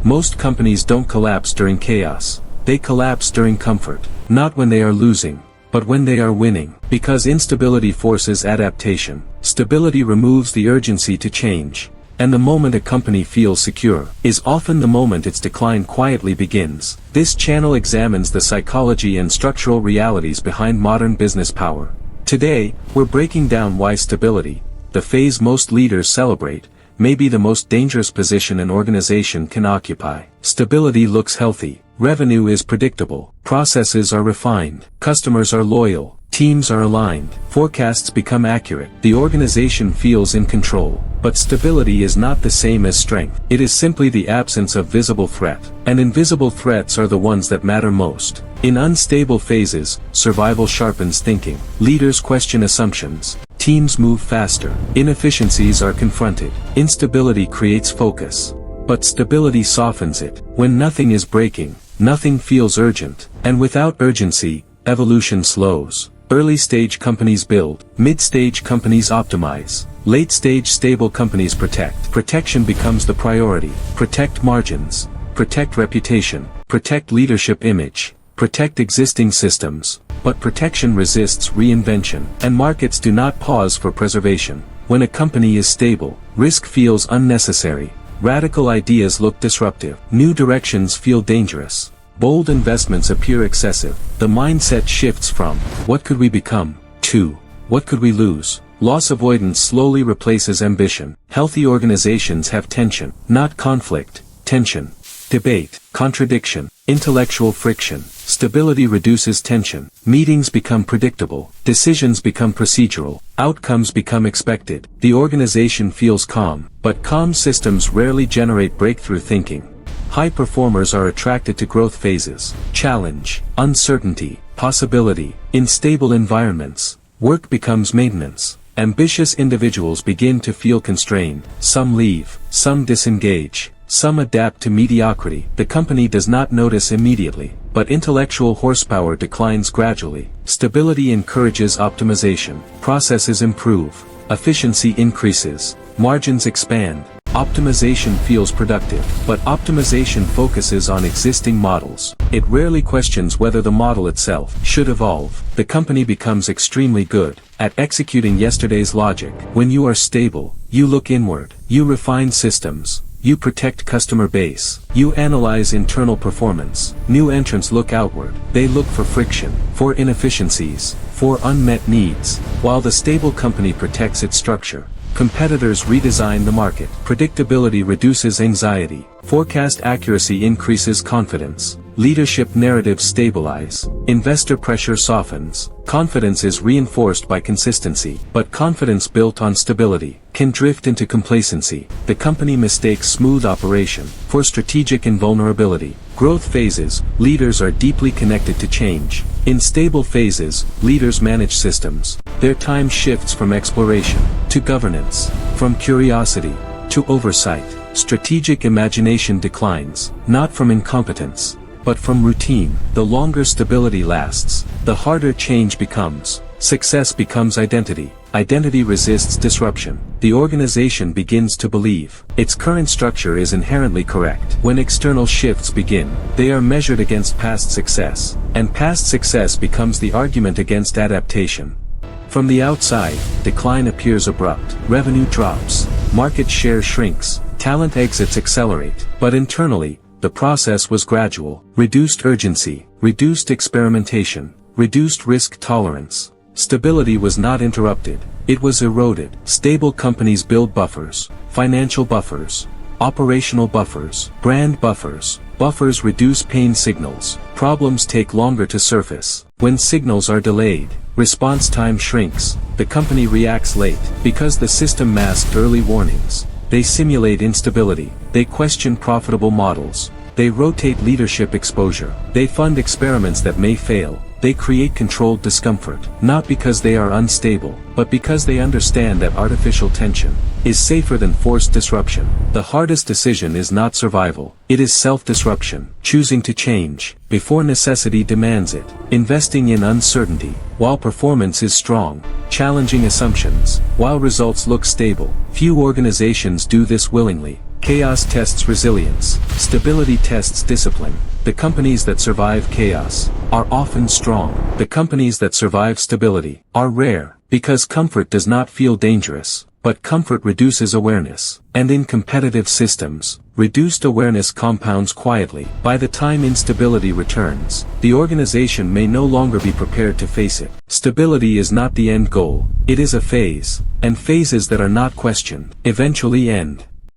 Most companies don't collapse during chaos. They collapse during comfort. Not when they are losing, but when they are winning. Because instability forces adaptation. Stability removes the urgency to change. And the moment a company feels secure, is often the moment its decline quietly begins. This channel examines the psychology and structural realities behind modern business power. Today, we're breaking down why stability, the phase most leaders celebrate, may be the most dangerous position an organization can occupy. Stability looks healthy, revenue is predictable, processes are refined, customers are loyal, teams are aligned, forecasts become accurate, the organization feels in control. But stability is not the same as strength. It is simply the absence of visible threat. And invisible threats are the ones that matter most. In unstable phases, survival sharpens thinking. Leaders question assumptions. Teams move faster. Inefficiencies are confronted. Instability creates focus. But stability softens it. When nothing is breaking, nothing feels urgent. And without urgency, evolution slows. Early-stage companies build, mid-stage companies optimize, late-stage stable companies protect. Protection becomes the priority. Protect margins, protect reputation, protect leadership image, protect existing systems. But protection resists reinvention, and markets do not pause for preservation. When a company is stable, risk feels unnecessary. Radical ideas look disruptive. New directions feel dangerous. Bold investments appear excessive. The mindset shifts from, what could we become, to, what could we lose? Loss avoidance slowly replaces ambition. Healthy organizations have tension, not conflict, tension. Debate, contradiction, intellectual friction. Stability reduces tension. Meetings become predictable. Decisions become procedural. Outcomes become expected. The organization feels calm, but calm systems rarely generate breakthrough thinking. High performers are attracted to growth phases, challenge, uncertainty, possibility. In stable environments, work becomes maintenance. Ambitious individuals begin to feel constrained. Some leave, some disengage, some adapt to mediocrity. The company does not notice immediately, but intellectual horsepower declines gradually. Stability encourages optimization. Processes improve, efficiency increases, margins expand. Optimization feels productive, but optimization focuses on existing models. It rarely questions whether the model itself should evolve. The company becomes extremely good at executing yesterday's logic. When you are stable, you look inward, you refine systems, you protect customer base, you analyze internal performance. New entrants look outward. They look for friction, for inefficiencies, for unmet needs, while the stable company protects its structure. Competitors redesign the market. Predictability reduces anxiety. Forecast accuracy increases confidence. Leadership narratives stabilize. Investor pressure softens. Confidence is reinforced by consistency. But confidence built on stability can drift into complacency. The company mistakes smooth operation for strategic invulnerability. Growth phases, leaders are deeply connected to change. In stable phases, leaders manage systems. Their time shifts from exploration to governance, from curiosity to oversight. Strategic imagination declines, not from incompetence, but from routine. The longer stability lasts, the harder change becomes. Success becomes identity. Identity resists disruption. The organization begins to believe its current structure is inherently correct. When external shifts begin, they are measured against past success, and past success becomes the argument against adaptation. From the outside, decline appears abrupt. Revenue drops, market share shrinks, talent exits accelerate. But internally, the process was gradual. Reduced urgency, reduced experimentation, reduced risk tolerance. Stability was not interrupted, it was eroded. Stable companies build buffers, financial buffers, operational buffers, brand buffers. Buffers reduce pain signals. Problems take longer to surface. When signals are delayed, response time shrinks. The company reacts late because the system masked early warnings. They simulate instability. They question profitable models. They rotate leadership exposure. They fund experiments that may fail. They create controlled discomfort, not because they are unstable, but because they understand that artificial tension is safer than forced disruption. The hardest decision is not survival, it is self-disruption, choosing to change before necessity demands it, investing in uncertainty while performance is strong, challenging assumptions while results look stable. Few organizations do this willingly. Chaos tests resilience. Stability tests discipline. The companies that survive chaos are often strong. The companies that survive stability are rare, because comfort does not feel dangerous, but comfort reduces awareness. And in competitive systems, reduced awareness compounds quietly. By the time instability returns, the organization may no longer be prepared to face it. Stability is not the end goal, it is a phase, and phases that are not questioned eventually end.